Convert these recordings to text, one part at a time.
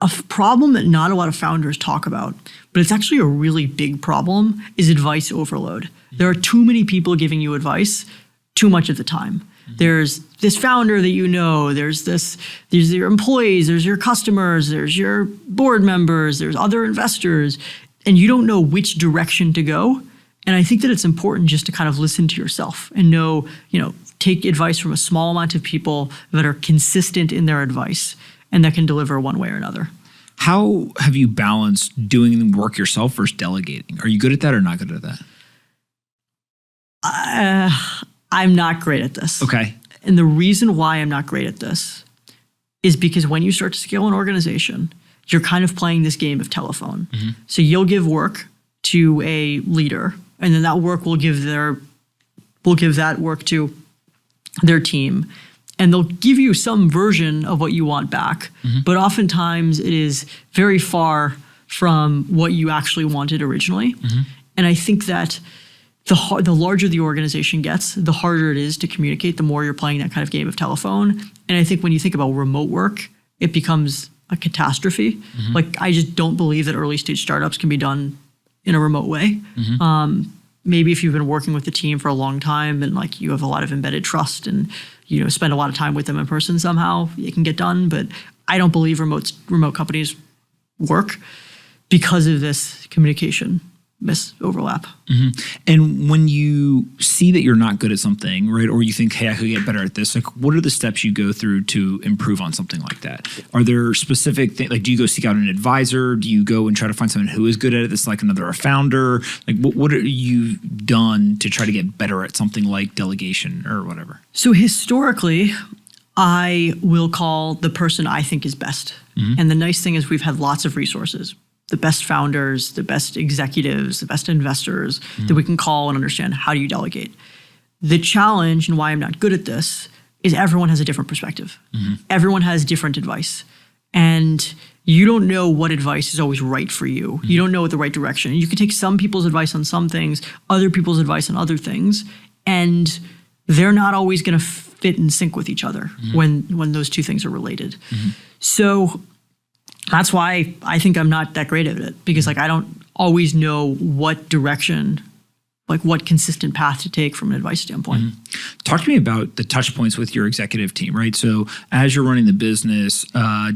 problem that not a lot of founders talk about, but it's actually a really big problem, is advice overload. There are too many people giving you advice too much of the time. There's this founder that you know, there's your employees, there's your customers, there's your board members, there's other investors, and you don't know which direction to go. And I think that it's important just to kind of listen to yourself and know, take advice from a small amount of people that are consistent in their advice and that can deliver one way or another. How have you balanced doing the work yourself versus delegating? Are you good at that or not good at that? I'm not great at this. Okay. And the reason why I'm not great at this is because when you start to scale an organization, you're kind of playing this game of telephone. Mm-hmm. So you'll give work to a leader, and then that work will give that work to their team. And they'll give you some version of what you want back. Mm-hmm. But oftentimes it is very far from what you actually wanted originally. Mm-hmm. And I think that the larger the organization gets, the harder it is to communicate, the more you're playing that kind of game of telephone. And I think when you think about remote work, it becomes a catastrophe. Mm-hmm. Like, I just don't believe that early stage startups can be done in a remote way. Mm-hmm. Maybe if you've been working with the team for a long time and like you have a lot of embedded trust and spend a lot of time with them in person, somehow it can get done. But I don't believe remote companies work because of this communication overlap. Mm-hmm. And when you see that you're not good at something, right, or you think, hey, I could get better at this, like, what are the steps you go through to improve on something like that? Are there specific things, like, do you go seek out an advisor? Do you go and try to find someone who is good at it that's like a founder? Like, what are you done to try to get better at something like delegation or whatever? So historically, I will call the person I think is best. Mm-hmm. And the nice thing is we've had lots of resources. The best founders, the best executives, the best investors that we can call and understand, how do you delegate? The challenge and why I'm not good at this is everyone has a different perspective. Mm-hmm. Everyone has different advice. And you don't know what advice is always right for you. Mm-hmm. You don't know what the right direction. You can take some people's advice on some things, other people's advice on other things, and they're not always going to fit and sync with each other when those two things are related. Mm-hmm. So that's why I think I'm not that great at it, because like I don't always know what direction, like what consistent path to take from an advice standpoint. Mm-hmm. Talk to me about the touch points with your executive team, right? So as you're running the business,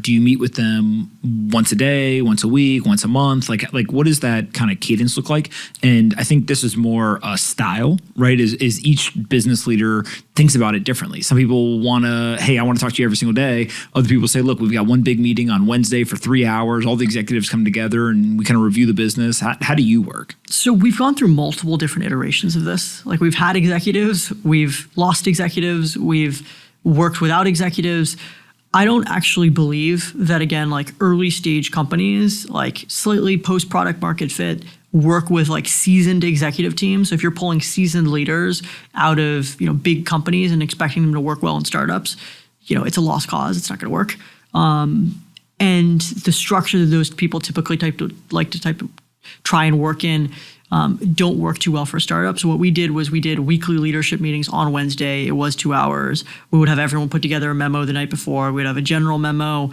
do you meet with them once a day, once a week, once a month? Like what does that kind of cadence look like? And I think this is more a style, right? Is each business leader thinks about it differently. Some people want to, hey, I want to talk to you every single day. Other people say, look, we've got one big meeting on Wednesday for 3 hours. All the executives come together and we kind of review the business. How do you work? So we've gone through multiple different iterations of this. Like we've had executives, we've lost executives, we've worked without executives. I don't actually believe that, again, like early stage companies, like slightly post product market fit, work with like seasoned executive teams. So if you're pulling seasoned leaders out of, big companies and expecting them to work well in startups, it's a lost cause. It's not going to work. And the structure that those people typically try and work in don't work too well for startups. So what we did was we did weekly leadership meetings on Wednesday. It was 2 hours. We would have everyone put together a memo the night before. We'd have a general memo,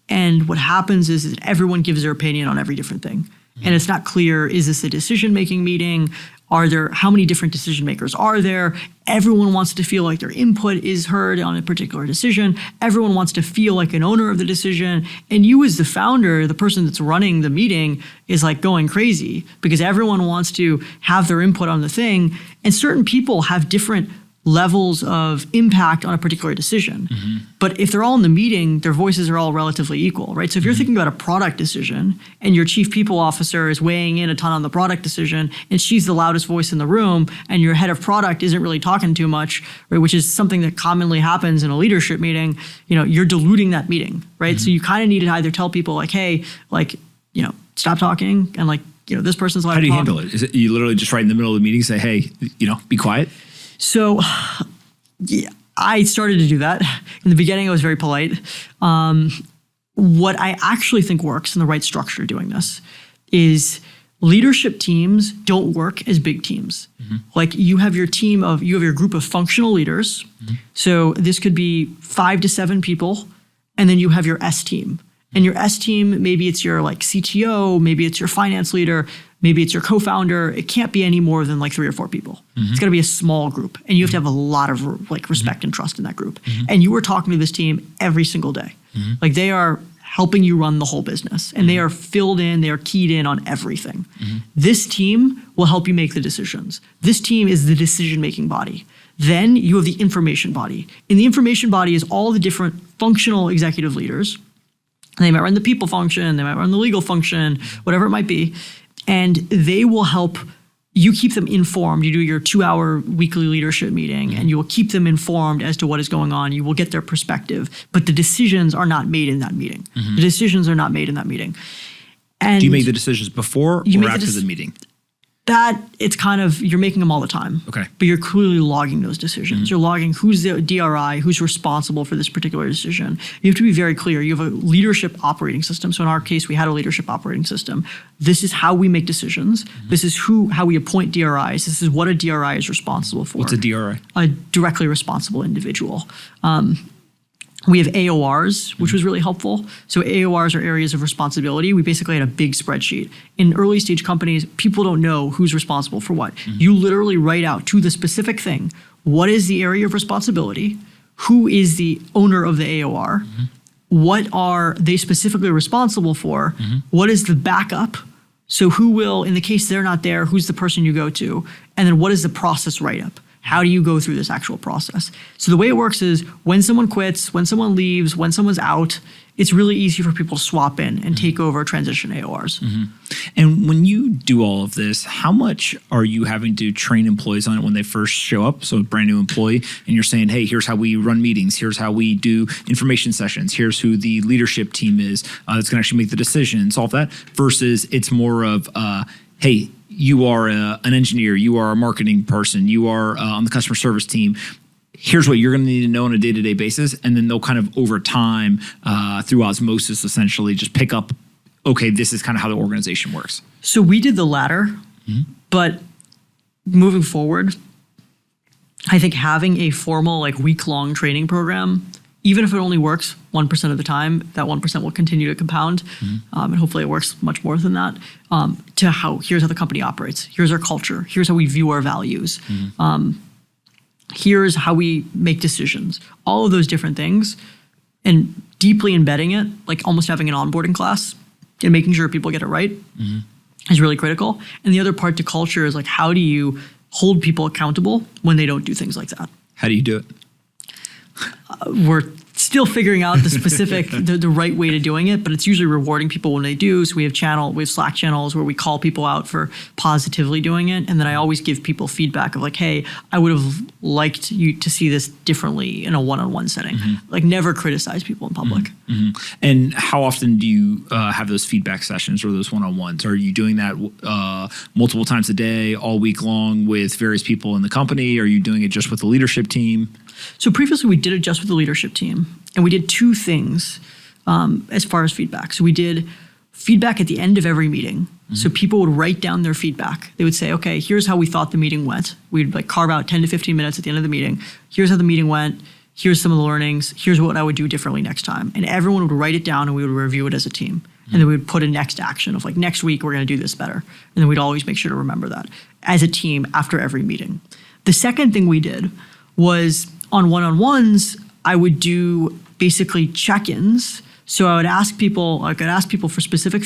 and what happens is that everyone gives their opinion on every different thing. And it's not clear, is this a decision-making meeting? How many different decision makers are there? Everyone wants to feel like their input is heard on a particular decision. Everyone wants to feel like an owner of the decision. And you as the founder, the person that's running the meeting, is like going crazy because everyone wants to have their input on the thing. And certain people have different levels of impact on a particular decision. Mm-hmm. But if they're all in the meeting, their voices are all relatively equal, right? So if you're thinking about a product decision and your chief people officer is weighing in a ton on the product decision and she's the loudest voice in the room and your head of product isn't really talking too much, right, which is something that commonly happens in a leadership meeting, you're diluting that meeting, right? Mm-hmm. So you kind of need to either tell people like, hey, stop talking and this person's allowed to talk. How do you handle it? Is it you literally just right in the middle of the meeting say, hey, be quiet? So yeah, I started to do that. In the beginning, I was very polite. What I actually think works in the right structure doing this is leadership teams don't work as big teams. Mm-hmm. Like you have your group of functional leaders. Mm-hmm. So this could be 5 to 7 people. And then you have your S team. And your S team, maybe it's your like CTO, maybe it's your finance leader, maybe it's your co-founder. It can't be any more than like 3 or 4 people. It's got to be a small group, and you have to have a lot of like respect and trust in that group. And you are talking to this team every single day. Like they are helping you run the whole business, and they are filled in, they are keyed in on everything. This team will help you make the decisions. This team is the decision-making body. Then you have the information body. In the information body is all the different functional executive leaders. They might run the people function, they might run the legal function, whatever it might be. And they will help you keep them informed. You do your 2-hour weekly leadership meeting, and you will keep them informed as to what is going on. You will get their perspective, but the decisions are not made in that meeting. The decisions are not made in that meeting. And Do you make the decisions before or after the meeting? That it's kind of, you're making them all the time. Okay. But you're clearly logging those decisions. You're logging who's the DRI, who's responsible for this particular decision. You have to be very clear. You have a leadership operating system. So in our case, we had a leadership operating system. This is how we make decisions. This is how we appoint DRIs. This is what a DRI is responsible for. What's a DRI? A directly responsible individual. We have AORs, which was really helpful. So AORs are areas of responsibility. We basically had a big spreadsheet. In early stage companies, people don't know who's responsible for what. You literally write out to the specific thing, what is the area of responsibility? Who is the owner of the AOR? What are they specifically responsible for? What is the backup? So who will, in the case they're not there, who's the person you go to? And then what is the process write-up? How do you go through this actual process? So the way it works is when someone quits, when someone leaves, when someone's out, it's really easy for people to swap in and take over transition AORs. And when you do all of this, how much are you having to train employees on it when they first show up? So a brand new employee, and you're saying, hey, here's how we run meetings. Here's how we do information sessions. Here's who the leadership team is that's going to actually make the decisions, all of that, versus it's more of, hey, you are an engineer, you are a marketing person, you are on the customer service team. Here's what you're going to need to know on a day-to-day basis. And then they'll kind of over time, through osmosis, essentially just pick up, okay, this is kind of how the organization works. So we did the latter, but moving forward, I think having a formal like week-long training program, even if it only works 1% of the time, that 1% will continue to compound. And hopefully it works much more than that, to here's how the company operates. Here's our culture. Here's how we view our values. Here's how we make decisions. All of those different things, and deeply embedding it, like almost having an onboarding class and making sure people get it right is really critical. And the other part to culture is like, how do you hold people accountable when they don't do things like that? How do you do it? We're still figuring out the specific, the right way to doing it, but it's usually rewarding people when they do. So we have Slack channels where we call people out for positively doing it. And then I always give people feedback of like, hey, I would have liked you to see this differently in a one-on-one setting. Like never criticize people in public. And how often do you have those feedback sessions or those one-on-ones? Are you doing that multiple times a day, all week long with various people in the company? Are you doing it just with the leadership team? So previously we did it just with the leadership team, and we did 2 things as far as feedback. So we did feedback at the end of every meeting. So people would write down their feedback. They would say, okay, here's how we thought the meeting went. We'd like carve out 10 to 15 minutes at the end of the meeting. Here's how the meeting went. Here's some of the learnings. Here's what I would do differently next time. And everyone would write it down and we would review it as a team. And then we would put a next action of like, next week we're going to do this better. And then we'd always make sure to remember that as a team after every meeting. The second thing we did was on one-on-ones, I would do basically check-ins. So I would ask people, for specific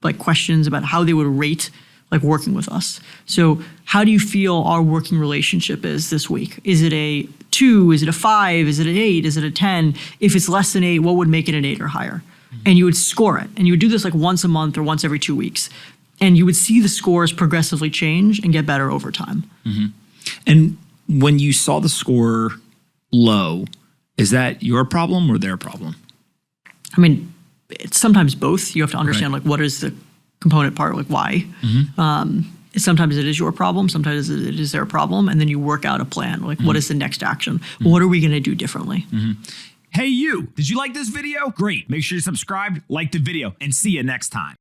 like questions about how they would rate like working with us. So how do you feel our working relationship is this week? Is it a 2? Is it a 5? Is it an 8? Is it a 10? If it's less than 8, what would make it an 8 or higher? And you would score it. And you would do this like once a month or once every 2 weeks. And you would see the scores progressively change and get better over time. And when you saw the score low, is that your problem or their problem? I mean, it's sometimes both. You have to understand like what is the component part, like why. Sometimes it is your problem, sometimes it is their problem, and then you work out a plan. Like what is the next action? What are we going to do differently? Hey you, did you like this video? Great, make sure you subscribe, like the video, and see you next time.